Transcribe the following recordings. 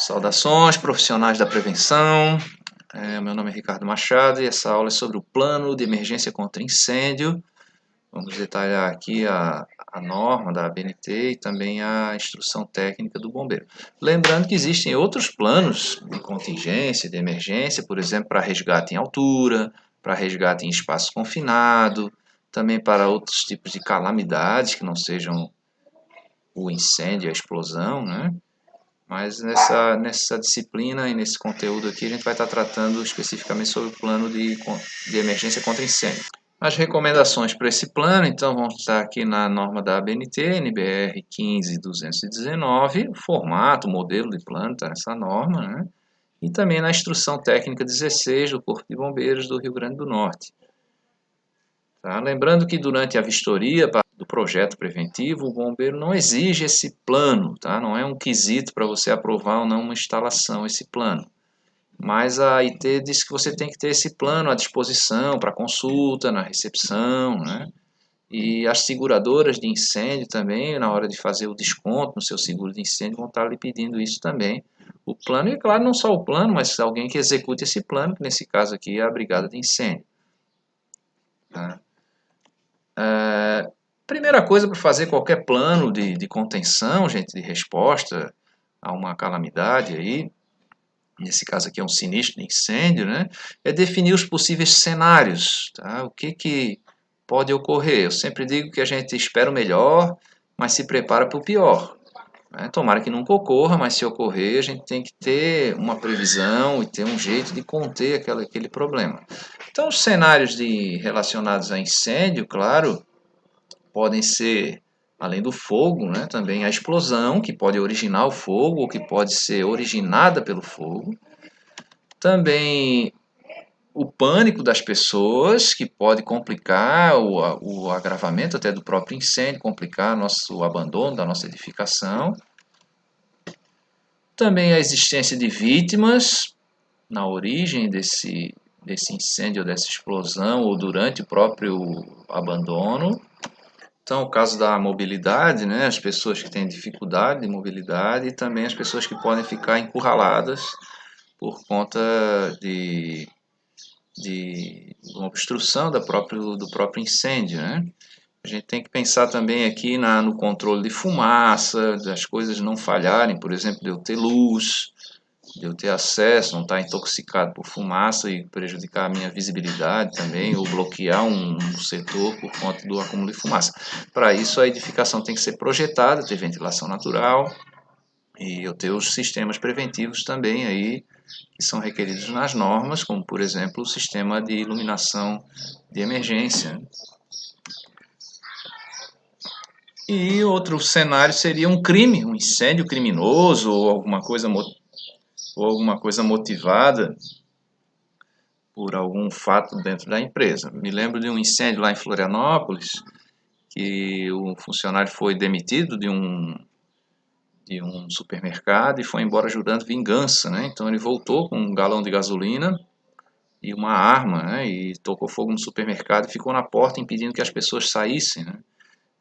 Saudações, profissionais da prevenção. Meu nome é Ricardo Machado e essa aula é sobre o plano de emergência contra incêndio. Vamos detalhar aqui a norma da ABNT e também a instrução técnica do bombeiro. Lembrando que existem outros planos de contingência, de emergência, por exemplo, para resgate em altura, para resgate em espaço confinado, também para outros tipos de calamidades que não sejam o incêndio, a explosão, né? Mas nessa disciplina e nesse conteúdo aqui a gente vai estar tratando especificamente sobre o plano de emergência contra incêndio. As recomendações para esse plano, então, vão estar aqui na norma da ABNT, NBR 15219, o formato, o modelo de plano está nessa norma, né? E também na instrução técnica 16 do Corpo de Bombeiros do Rio Grande do Norte. Tá? Lembrando que durante a vistoria do projeto preventivo, o bombeiro não exige esse plano, tá? Não é um quesito para você aprovar ou não uma instalação, esse plano. Mas a IT diz que você tem que ter esse plano à disposição para consulta, na recepção, né? E as seguradoras de incêndio também, na hora de fazer o desconto no seu seguro de incêndio, vão estar lhe pedindo isso também. O plano, e claro, não só o plano, mas alguém que execute esse plano, que nesse caso aqui é a brigada de incêndio. Tá? Primeira coisa para fazer qualquer plano de contenção, gente, de resposta a uma calamidade aí, nesse caso aqui é um sinistro de incêndio, né? É definir os possíveis cenários, tá? O que pode ocorrer. Eu sempre digo que a gente espera o melhor, mas se prepara para o pior. Né? Tomara que nunca ocorra, mas se ocorrer, a gente tem que ter uma previsão e ter um jeito de conter aquele problema. Então, os cenários relacionados a incêndio, claro, podem ser, além do fogo, né, também a explosão, que pode originar o fogo, ou que pode ser originada pelo fogo. Também o pânico das pessoas, que pode complicar o agravamento até do próprio incêndio, complicar o abandono da nossa edificação. Também a existência de vítimas na origem desse incêndio, ou dessa explosão, ou durante o próprio abandono. Então, o caso da mobilidade, né, as pessoas que têm dificuldade de mobilidade e também as pessoas que podem ficar encurraladas por conta de uma obstrução do próprio incêndio, né? A gente tem que pensar também aqui no controle de fumaça, das coisas não falharem, por exemplo, de eu ter luz, de eu ter acesso, não estar intoxicado por fumaça e prejudicar a minha visibilidade também, ou bloquear um setor por conta do acúmulo de fumaça. Para isso, a edificação tem que ser projetada, ter ventilação natural, e eu ter os sistemas preventivos também aí, que são requeridos nas normas, como, por exemplo, o sistema de iluminação de emergência. E outro cenário seria um crime, um incêndio criminoso, ou alguma coisa motivada por algum fato dentro da empresa. Me lembro de um incêndio lá em Florianópolis, que o funcionário foi demitido de um supermercado e foi embora jurando vingança, né? Então ele voltou com um galão de gasolina e uma arma, né? E tocou fogo no supermercado e ficou na porta impedindo que as pessoas saíssem, né?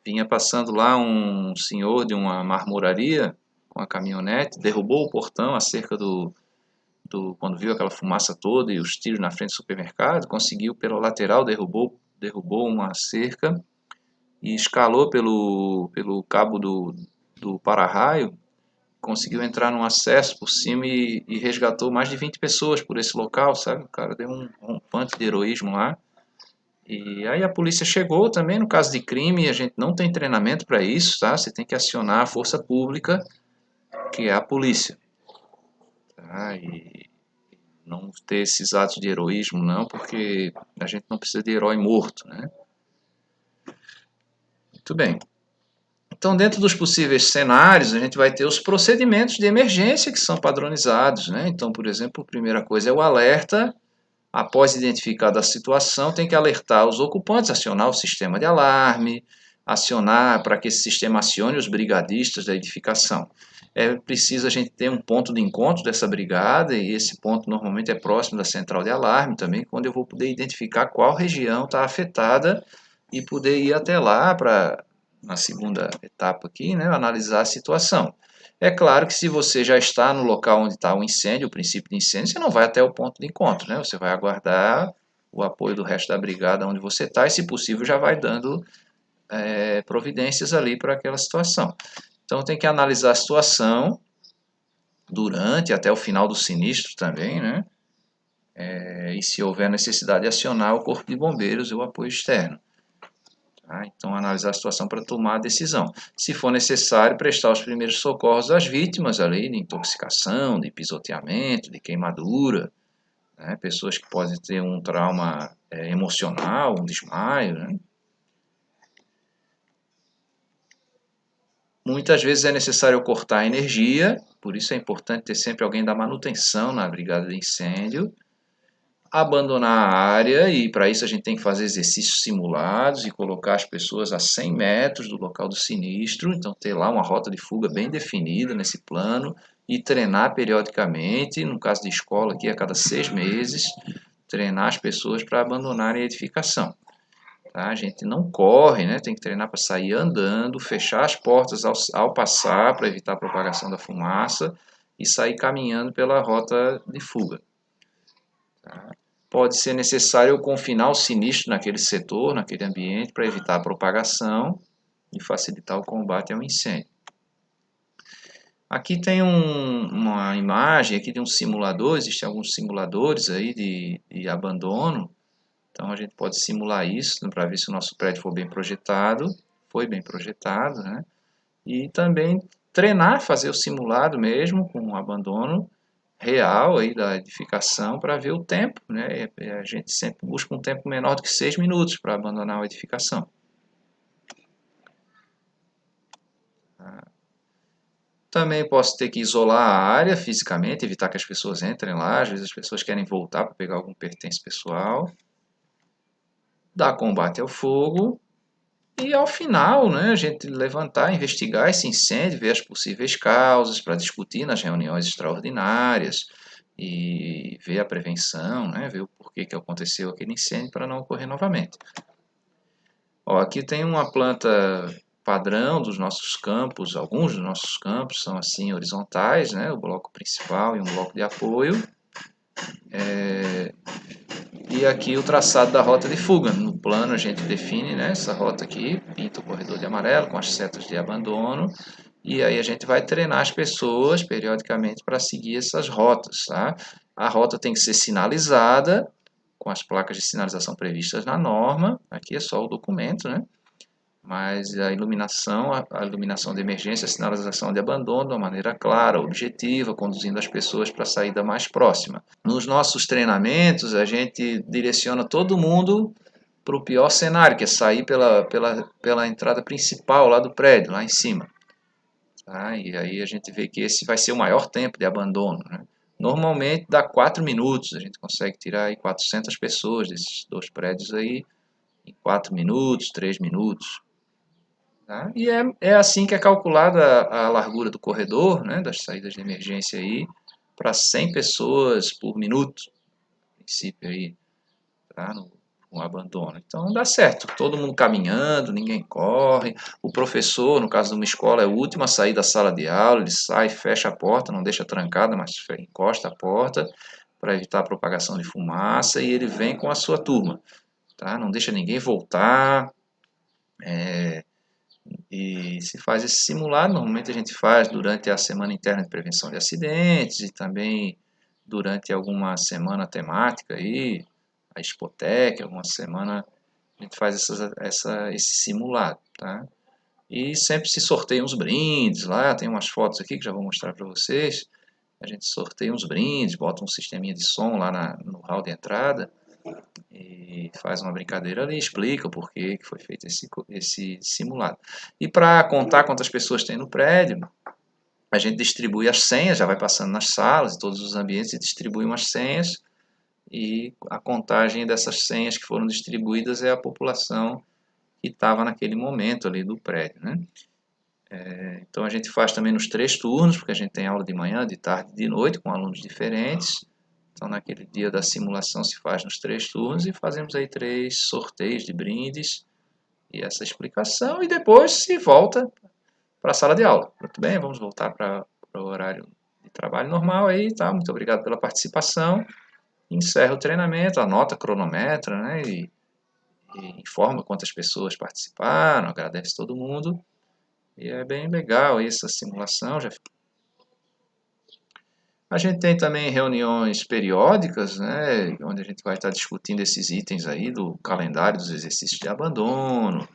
Vinha passando lá um senhor de uma marmoraria com a caminhonete, derrubou o portão, a cerca quando viu aquela fumaça toda e os tiros na frente do supermercado, conseguiu pela lateral, derrubou uma cerca e escalou pelo cabo do para-raio, conseguiu entrar num acesso por cima e resgatou mais de 20 pessoas por esse local, sabe? O cara deu um rompante de heroísmo lá. E aí a polícia chegou também, no caso de crime, a gente não tem treinamento para isso, tá? Você tem que acionar a força pública, que é a polícia. Tá? E não ter esses atos de heroísmo, não, porque a gente não precisa de herói morto, né? Muito bem. Então, dentro dos possíveis cenários, a gente vai ter os procedimentos de emergência que são padronizados, né? Então, por exemplo, a primeira coisa é o alerta. Após identificada a situação, tem que alertar os ocupantes, acionar o sistema de alarme, acionar para que esse sistema acione os brigadistas da edificação. É preciso a gente ter um ponto de encontro dessa brigada, e esse ponto normalmente é próximo da central de alarme também, quando eu vou poder identificar qual região está afetada e poder ir até lá para, na segunda etapa aqui, né, analisar a situação. É claro que se você já está no local onde está o incêndio, o princípio de incêndio, você não vai até o ponto de encontro, né? Você vai aguardar o apoio do resto da brigada onde você está e, se possível, já vai dando providências ali para aquela situação. Então tem que analisar a situação durante até o final do sinistro também, né? E se houver necessidade de acionar o corpo de bombeiros e o apoio externo. Tá? Então analisar a situação para tomar a decisão. Se for necessário, prestar os primeiros socorros às vítimas ali de intoxicação, de pisoteamento, de queimadura, né? Pessoas que podem ter um trauma emocional, um desmaio, né? Muitas vezes é necessário cortar a energia, por isso é importante ter sempre alguém da manutenção na brigada de incêndio, abandonar a área, e para isso a gente tem que fazer exercícios simulados e colocar as pessoas a 100 metros do local do sinistro, então ter lá uma rota de fuga bem definida nesse plano e treinar periodicamente, no caso de escola aqui a cada 6 meses, treinar as pessoas para abandonarem a edificação. Tá? A gente não corre, né? Tem que treinar para sair andando, fechar as portas ao passar para evitar a propagação da fumaça e sair caminhando pela rota de fuga. Tá? Pode ser necessário confinar o sinistro naquele setor, naquele ambiente, para evitar a propagação e facilitar o combate ao incêndio. Aqui tem uma imagem aqui de um simulador, existem alguns simuladores aí de abandono. Então a gente pode simular isso para ver se o nosso prédio foi bem projetado, né? E também treinar, fazer o simulado mesmo com o abandono real aí da edificação para ver o tempo, né? A gente sempre busca um tempo menor do que 6 minutos para abandonar a edificação. Também posso ter que isolar a área fisicamente, evitar que as pessoas entrem lá. Às vezes as pessoas querem voltar para pegar algum pertence pessoal. Dar combate ao fogo. E ao final, né, a gente levantar, investigar esse incêndio, ver as possíveis causas para discutir nas reuniões extraordinárias e ver a prevenção, né, ver o porquê que aconteceu aquele incêndio para não ocorrer novamente. Ó, aqui tem uma planta padrão dos nossos campos, alguns dos nossos campos são assim horizontais, né, o bloco principal e um bloco de apoio. E aqui o traçado da rota de fuga. No plano a gente define, né, essa rota aqui, pinta o corredor de amarelo com as setas de abandono. E aí a gente vai treinar as pessoas periodicamente para seguir essas rotas. Tá? A rota tem que ser sinalizada com as placas de sinalização previstas na norma. Aqui é só o documento, né? Mas a iluminação de emergência, a sinalização de abandono de uma maneira clara, objetiva, conduzindo as pessoas para a saída mais próxima. Nos nossos treinamentos, a gente direciona todo mundo para o pior cenário, que é sair pela entrada principal lá do prédio, lá em cima. Tá? E aí a gente vê que esse vai ser o maior tempo de abandono. Né? Normalmente dá 4 minutos, a gente consegue tirar aí 400 pessoas desses 2 prédios aí em 4 minutos, 3 minutos. Tá? E é assim que é calculada a largura do corredor, né, das saídas de emergência aí, para 100 pessoas por minuto, no princípio aí, tá, no abandono. Então dá certo, todo mundo caminhando, ninguém corre. O professor, no caso de uma escola, é o último a sair da sala de aula, ele sai, fecha a porta, não deixa trancada, mas encosta a porta para evitar a propagação de fumaça e ele vem com a sua turma. Tá? Não deixa ninguém voltar. E se faz esse simulado, normalmente a gente faz durante a Semana Interna de Prevenção de Acidentes e também durante alguma semana temática aí, a Expotec, alguma semana a gente faz esse simulado, tá? E sempre se sorteia uns brindes lá, tem umas fotos aqui que já vou mostrar para vocês. A gente sorteia uns brindes, bota um sisteminha de som lá no hall de entrada e faz uma brincadeira ali, explica o porquê que foi feito esse simulado. E para contar quantas pessoas tem no prédio, a gente distribui as senhas, já vai passando nas salas, em todos os ambientes, e distribui umas senhas, e a contagem dessas senhas que foram distribuídas é a população que estava naquele momento ali do prédio. Né? Então a gente faz também nos 3 turnos, porque a gente tem aula de manhã, de tarde e de noite, com alunos diferentes. Então, naquele dia da simulação se faz nos 3 turnos e fazemos aí 3 sorteios de brindes e essa explicação. E depois se volta para a sala de aula. Muito bem, vamos voltar para o horário de trabalho normal aí, tá? Muito obrigado pela participação. Encerra o treinamento, anota, cronometra, né? E informa quantas pessoas participaram, agradece todo mundo. E é bem legal essa simulação. A gente tem também reuniões periódicas, né, onde a gente vai estar discutindo esses itens aí do calendário dos exercícios de abandono,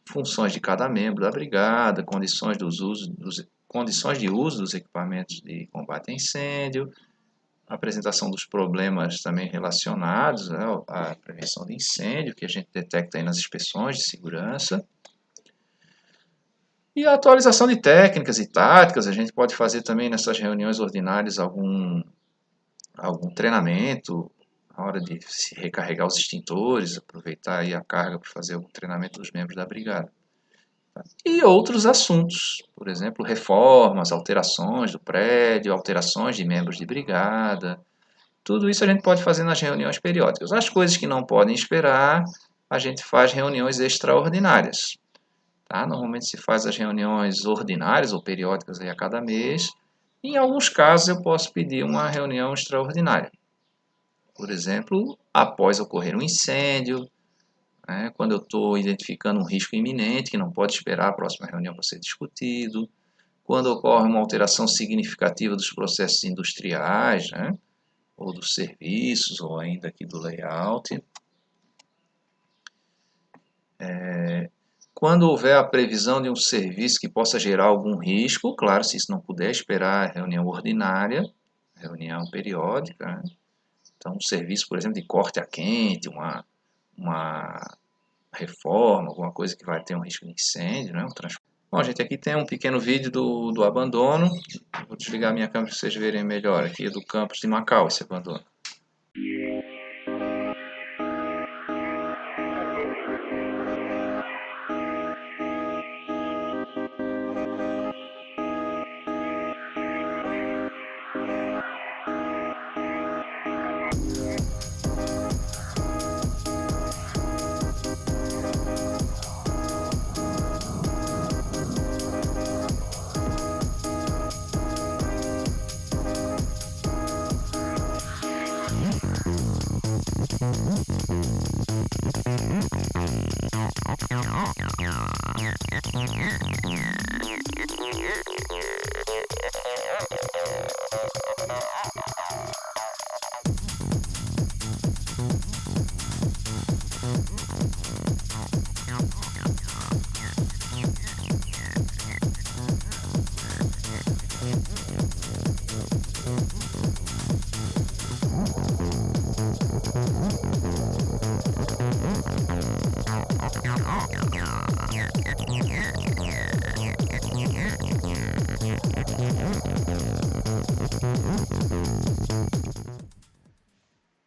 funções de cada membro da brigada, condições de uso dos equipamentos de combate a incêndio, apresentação dos problemas também relacionados, né, à prevenção de incêndio, que a gente detecta aí nas inspeções de segurança. E a atualização de técnicas e táticas, a gente pode fazer também nessas reuniões ordinárias algum treinamento, na hora de se recarregar os extintores, aproveitar aí a carga para fazer algum treinamento dos membros da brigada. E outros assuntos, por exemplo, reformas, alterações do prédio, alterações de membros de brigada. Tudo isso a gente pode fazer nas reuniões periódicas. As coisas que não podem esperar, a gente faz reuniões extraordinárias. Tá? Normalmente se faz as reuniões ordinárias ou periódicas aí a cada mês. Em alguns casos eu posso pedir uma reunião extraordinária. Por exemplo, após ocorrer um incêndio, né, quando eu estou identificando um risco iminente que não pode esperar a próxima reunião para ser discutido, quando ocorre uma alteração significativa dos processos industriais, né, ou dos serviços, ou ainda aqui do layout. Quando houver a previsão de um serviço que possa gerar algum risco, claro, se isso não puder esperar a reunião ordinária, reunião periódica, né? Então, um serviço, por exemplo, de corte a quente, uma reforma, alguma coisa que vai ter um risco de incêndio, né? Bom, gente, aqui tem um pequeno vídeo do abandono. Vou desligar minha câmera para vocês verem melhor. Aqui é do campus de Macau, esse abandono.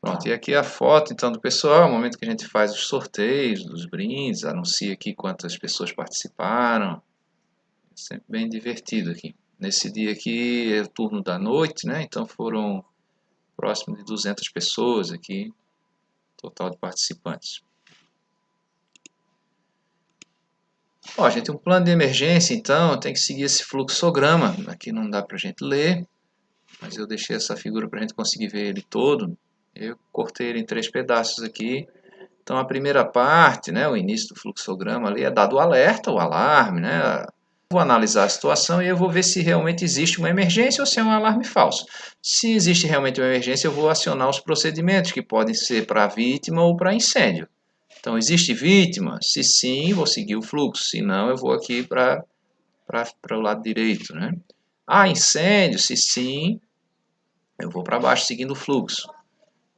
Pronto, e aqui a foto então do pessoal, no momento que a gente faz os sorteios dos brindes, anuncia aqui quantas pessoas participaram. Sempre bem divertido aqui. Nesse dia aqui é o turno da noite, né? Então foram próximo de 200 pessoas aqui, total de participantes. Ó, gente, um plano de emergência, então, tem que seguir esse fluxograma. Aqui não dá para a gente ler, mas eu deixei essa figura para a gente conseguir ver ele todo. Eu cortei ele em 3 pedaços aqui. Então, a primeira parte, né, o início do fluxograma ali, é dado o alerta, o alarme, né? Vou analisar a situação e eu vou ver se realmente existe uma emergência ou se é um alarme falso. Se existe realmente uma emergência, eu vou acionar os procedimentos, que podem ser para vítima ou para incêndio. Então, existe vítima? Se sim, vou seguir o fluxo. Se não, eu vou aqui para o lado direito, né? Há incêndio? Se sim, eu vou para baixo seguindo o fluxo.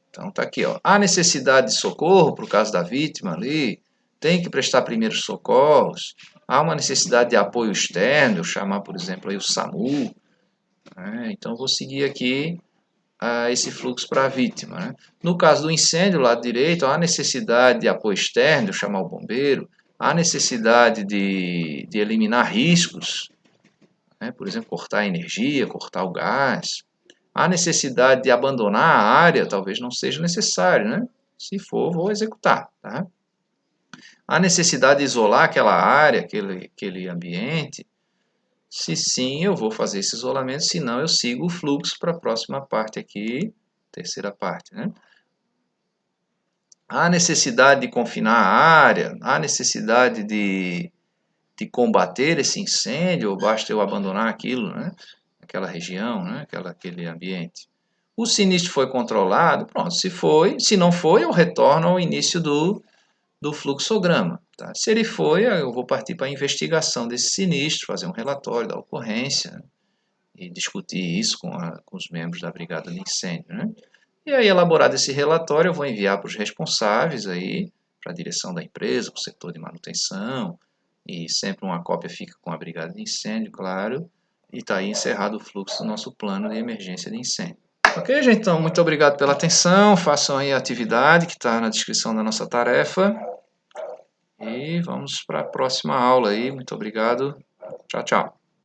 Então, está aqui, ó. Há necessidade de socorro para o caso da vítima ali? Tem que prestar primeiros socorros? Há uma necessidade de apoio externo? Eu chamar, por exemplo, aí o SAMU. Né? Então, vou seguir aqui esse fluxo para a vítima. Né? No caso do incêndio, lado direito, há necessidade de apoio externo, eu chamar o bombeiro, há necessidade de eliminar riscos, né? Por exemplo, cortar a energia, cortar o gás. Há necessidade de abandonar a área, talvez não seja necessário, né? Se for, vou executar. Tá? Há necessidade de isolar aquela área, aquele ambiente. Se sim, eu vou fazer esse isolamento, se não, eu sigo o fluxo para a próxima parte aqui, terceira parte, né? Há necessidade de confinar a área, há necessidade de combater esse incêndio, ou basta eu abandonar aquilo, né? Aquela região, né? Aquele ambiente. O sinistro foi controlado, pronto, se foi, se não foi, eu retorno ao início do fluxograma. Tá? Se ele foi, eu vou partir para a investigação desse sinistro, fazer um relatório da ocorrência, né? E discutir isso com os membros da brigada de incêndio. Né? E aí, elaborado esse relatório, eu vou enviar para os responsáveis aí, para a direção da empresa, para o setor de manutenção, e sempre uma cópia fica com a brigada de incêndio, claro, e está aí encerrado o fluxo do nosso plano de emergência de incêndio. Ok, gente? Então, muito obrigado pela atenção, façam aí a atividade que está na descrição da nossa tarefa, e vamos para a próxima aula aí. Muito obrigado. Tchau, tchau.